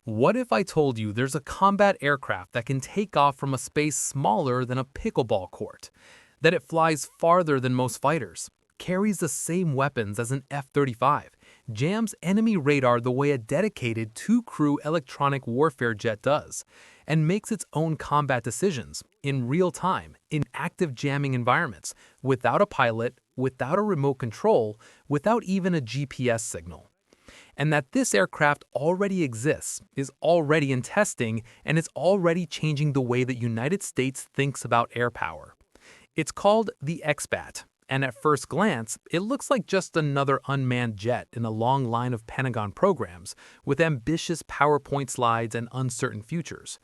What if I told you there's a combat aircraft that can take off from a space smaller than a pickleball court? That it flies farther than most fighters, carries the same weapons as an F-35, jams enemy radar the way a dedicated two-crew electronic warfare jet does, and makes its own combat decisions in real time, in active jamming environments, without a pilot, without a remote control, without even a GPS signal? And that this aircraft already exists, is already in testing, and is already changing the way the United States thinks about air power. It's called the XBAT, and at first glance, it looks like just another unmanned jet in a long line of Pentagon programs with ambitious PowerPoint slides and uncertain futures.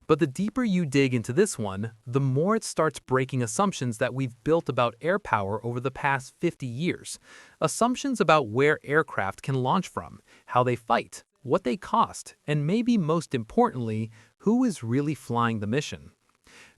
But the deeper you dig into this one, the more it starts breaking assumptions that we've built about air power over the past 50 years. Assumptions about where aircraft can launch from, how they fight, what they cost, and maybe most importantly, who is really flying the mission.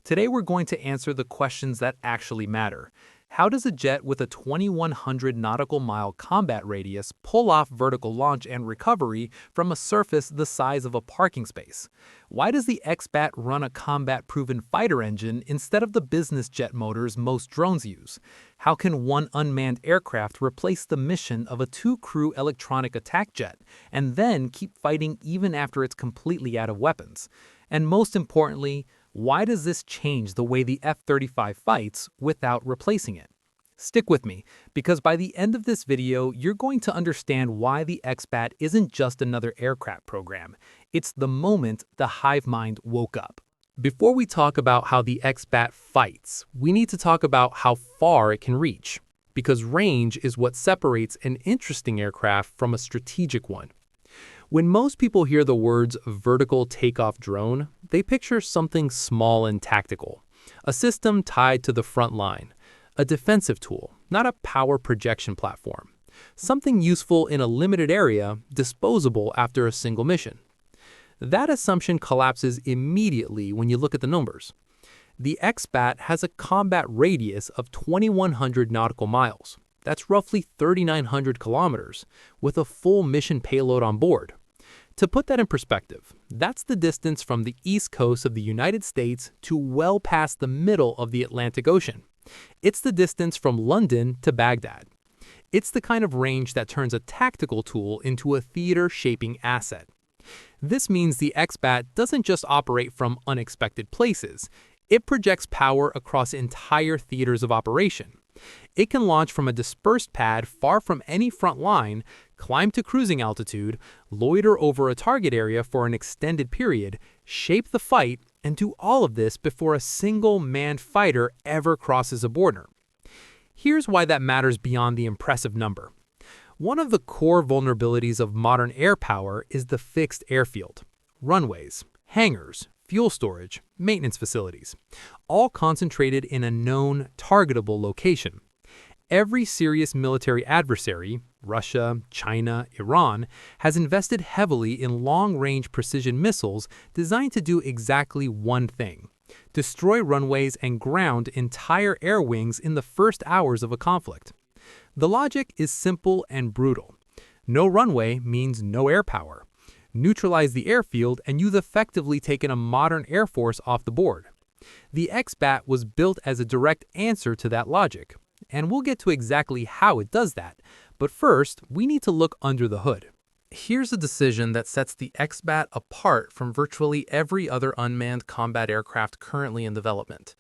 Today we're going to answer the questions that actually matter. How does a jet with a 2,100 nautical mile combat radius pull off vertical launch and recovery from a surface the size of a parking space? Why does the XBAT run a combat-proven fighter engine instead of the business jet motors most drones use? How can one unmanned aircraft replace the mission of a two-crew electronic attack jet and then keep fighting even after it's completely out of weapons? And most importantly, why does this change the way the F-35 fights without replacing it? Stick with me, because by the end of this video, you're going to understand why the XBAT isn't just another aircraft program. It's the moment the Hivemind woke up. Before we talk about how the XBAT fights, we need to talk about how far it can reach, because range is what separates an interesting aircraft from a strategic one. When most people hear the words vertical takeoff drone, they picture something small and tactical, a system tied to the front line, a defensive tool, not a power projection platform, something useful in a limited area, disposable after a single mission. That assumption collapses immediately when you look at the numbers. The XBAT has a combat radius of 2,100 nautical miles. That's roughly 3,900 kilometers, with a full mission payload on board. To put that in perspective, that's the distance from the east coast of the United States to well past the middle of the Atlantic Ocean. It's the distance from London to Baghdad. It's the kind of range that turns a tactical tool into a theater-shaping asset. This means the XBAT doesn't just operate from unexpected places. It projects power across entire theaters of operation. It can launch from a dispersed pad far from any front line, climb to cruising altitude, loiter over a target area for an extended period, shape the fight, and do all of this before a single manned fighter ever crosses a border. Here's why that matters beyond the impressive number. One of the core vulnerabilities of modern air power is the fixed airfield. Runways, hangars, fuel storage, maintenance facilities, all concentrated in a known, targetable location. Every serious military adversary, Russia, China, Iran, has invested heavily in long-range precision missiles designed to do exactly one thing: destroy runways and ground entire air wings in the first hours of a conflict. The logic is simple and brutal. No runway means no air power. Neutralize the airfield and you've effectively taken a modern air force off the board. The XBAT was built as a direct answer to that logic, and we'll get to exactly how it does that. But first, we need to look under the hood. Here's a decision that sets the XBAT apart from virtually every other unmanned combat aircraft currently in development.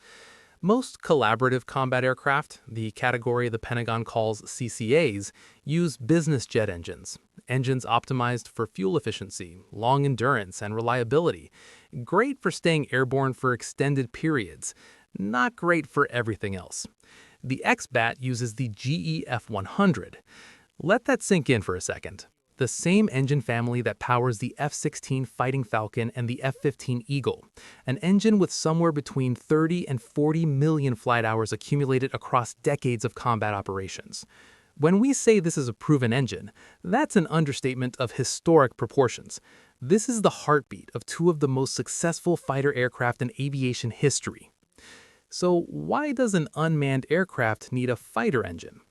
Most collaborative combat aircraft, the category the Pentagon calls CCAs, use business jet engines. Engines optimized for fuel efficiency, long endurance, and reliability. Great for staying airborne for extended periods. Not great for everything else. The XBAT uses the GE F-100. Let that sink in for a second. The same engine family that powers the F-16 Fighting Falcon and the F-15 Eagle, an engine with somewhere between 30 and 40 million flight hours accumulated across decades of combat operations. When we say this is a proven engine, that's an understatement of historic proportions. This is the heartbeat of two of the most successful fighter aircraft in aviation history. So why does an unmanned aircraft need a fighter engine?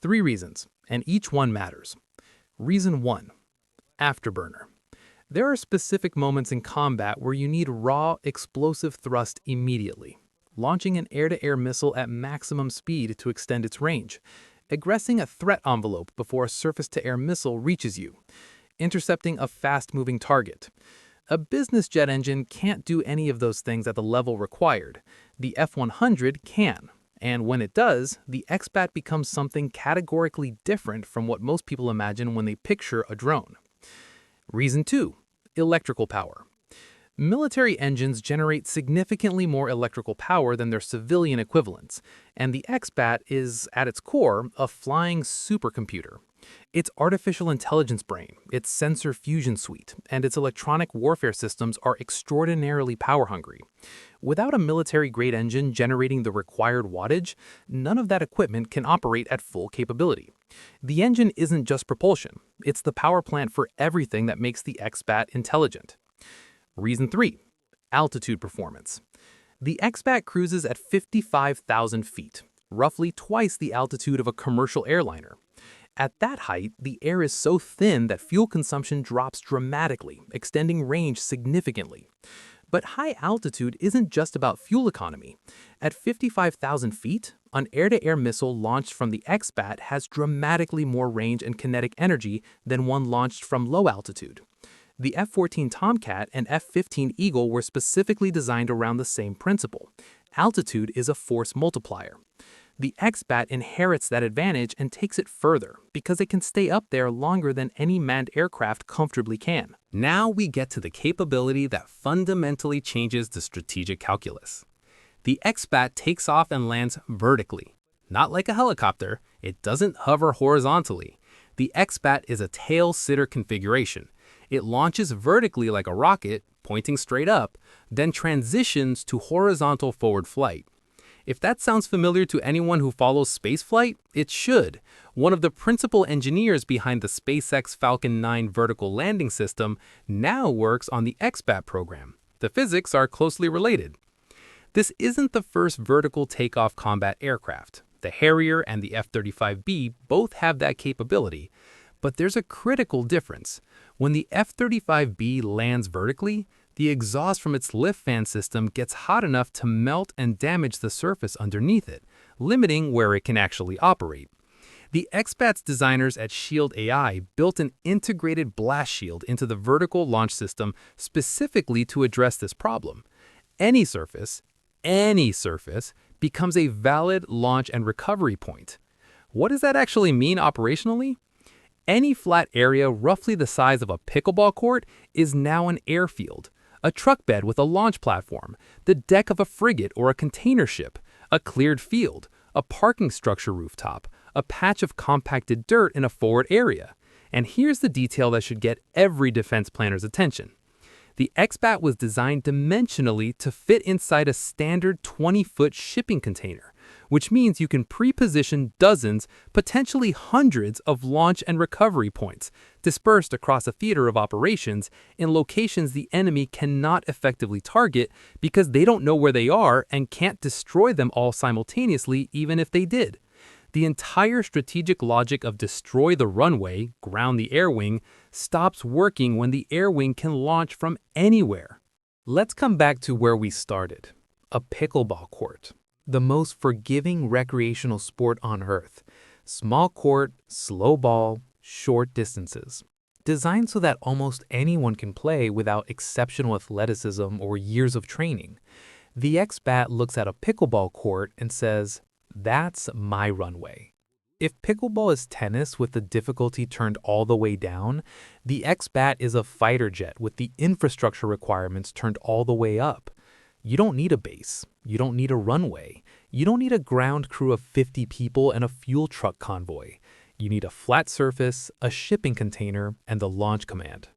3 reasons, and each one matters. Reason 1. Afterburner. There are specific moments in combat where you need raw, explosive thrust immediately. Launching an air-to-air missile at maximum speed to extend its range. Aggressing a threat envelope before a surface-to-air missile reaches you. Intercepting a fast-moving target. A business jet engine can't do any of those things at the level required. The F-100 can. And when it does, the XBAT becomes something categorically different from what most people imagine when they picture a drone. Reason 2. Electrical power. Military engines generate significantly more electrical power than their civilian equivalents, and the XBAT is, at its core, a flying supercomputer. Its artificial intelligence brain, its sensor fusion suite, and its electronic warfare systems are extraordinarily power-hungry. Without a military-grade engine generating the required wattage, none of that equipment can operate at full capability. The engine isn't just propulsion, it's the power plant for everything that makes the XBAT intelligent. Reason 3. Altitude performance. The XBAT cruises at 55,000 feet, roughly twice the altitude of a commercial airliner. At that height, the air is so thin that fuel consumption drops dramatically, extending range significantly. But high altitude isn't just about fuel economy. At 55,000 feet, an air-to-air missile launched from the XBAT has dramatically more range and kinetic energy than one launched from low altitude. The F-14 Tomcat and F-15 Eagle were specifically designed around the same principle. Altitude is a force multiplier. The XBAT inherits that advantage and takes it further because it can stay up there longer than any manned aircraft comfortably can. Now we get to the capability that fundamentally changes the strategic calculus. The XBAT takes off and lands vertically. Not like a helicopter, it doesn't hover horizontally. The XBAT is a tail-sitter configuration. It launches vertically like a rocket, pointing straight up, then transitions to horizontal forward flight. If that sounds familiar to anyone who follows spaceflight, it should. One of the principal engineers behind the SpaceX Falcon 9 vertical landing system now works on the XBAT program. The physics are closely related. This isn't the first vertical takeoff combat aircraft. The Harrier and the F-35B both have that capability. But there's a critical difference. When the F-35B lands vertically, the exhaust from its lift fan system gets hot enough to melt and damage the surface underneath it, limiting where it can actually operate. The XBAT's designers at Shield AI built an integrated blast shield into the vertical launch system specifically to address this problem. Any surface, becomes a valid launch and recovery point. What does that actually mean operationally? Any flat area roughly the size of a pickleball court is now an airfield, a truck bed with a launch platform, the deck of a frigate or a container ship, a cleared field, a parking structure rooftop, a patch of compacted dirt in a forward area. And here's the detail that should get every defense planner's attention. The XBAT was designed dimensionally to fit inside a standard 20-foot shipping container, which means you can pre-position dozens, potentially hundreds of launch and recovery points dispersed across a theater of operations in locations the enemy cannot effectively target because they don't know where they are and can't destroy them all simultaneously even if they did. The entire strategic logic of destroy the runway, ground the air wing, stops working when the air wing can launch from anywhere. Let's come back to where we started, a pickleball court. The most forgiving recreational sport on Earth. Small court, slow ball, short distances. Designed so that almost anyone can play without exceptional athleticism or years of training. The XBAT looks at a pickleball court and says, "That's my runway." If pickleball is tennis with the difficulty turned all the way down, the XBAT is a fighter jet with the infrastructure requirements turned all the way up. You don't need a base. You don't need a runway. You don't need a ground crew of 50 people and a fuel truck convoy. You need a flat surface, a shipping container, and the launch command.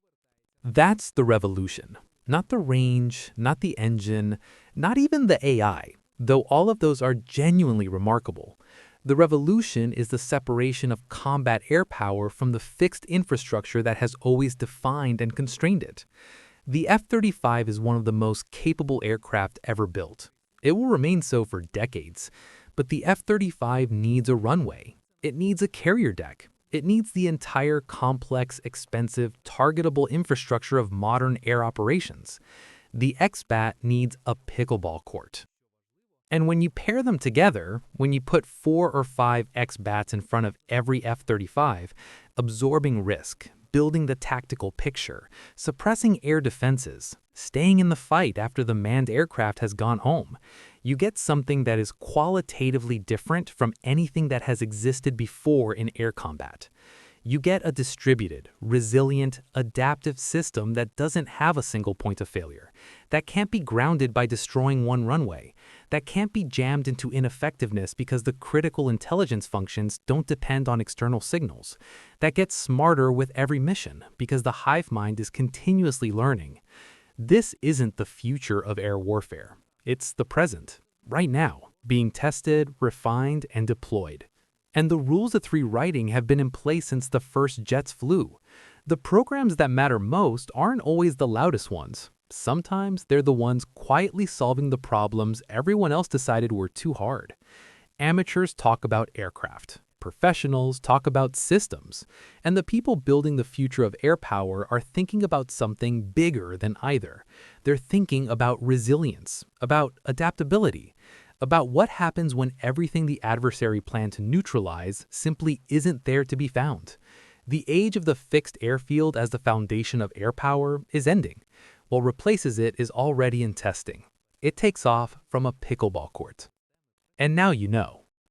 That's the revolution. Not the range, not the engine, not even the AI, though all of those are genuinely remarkable. The revolution is the separation of combat air power from the fixed infrastructure that has always defined and constrained it. The F-35 is one of the most capable aircraft ever built. It will remain so for decades. But the F-35 needs a runway. It needs a carrier deck. It needs the entire complex, expensive, targetable infrastructure of modern air operations. The XBAT needs a pickleball court. And when you pair them together, when you put 4 or 5 XBATs in front of every F-35, absorbing risk, building the tactical picture, suppressing air defenses, staying in the fight after the manned aircraft has gone home, you get something that is qualitatively different from anything that has existed before in air combat. You get a distributed, resilient, adaptive system that doesn't have a single point of failure, that can't be grounded by destroying one runway, that can't be jammed into ineffectiveness because the critical intelligence functions don't depend on external signals, that gets smarter with every mission because the hive mind is continuously learning. This isn't the future of air warfare. It's the present, right now, being tested, refined, and deployed. And the rules it's rewriting have been in place since the first jets flew. The programs that matter most aren't always the loudest ones. Sometimes they're the ones quietly solving the problems everyone else decided were too hard. Amateurs talk about aircraft. Professionals talk about systems. And the people building the future of air power are thinking about something bigger than either. They're thinking about resilience, about adaptability, about what happens when everything the adversary planned to neutralize simply isn't there to be found. The age of the fixed airfield as the foundation of air power is ending. What replaces it is already in testing. It takes off from a pickleball court. And now you know.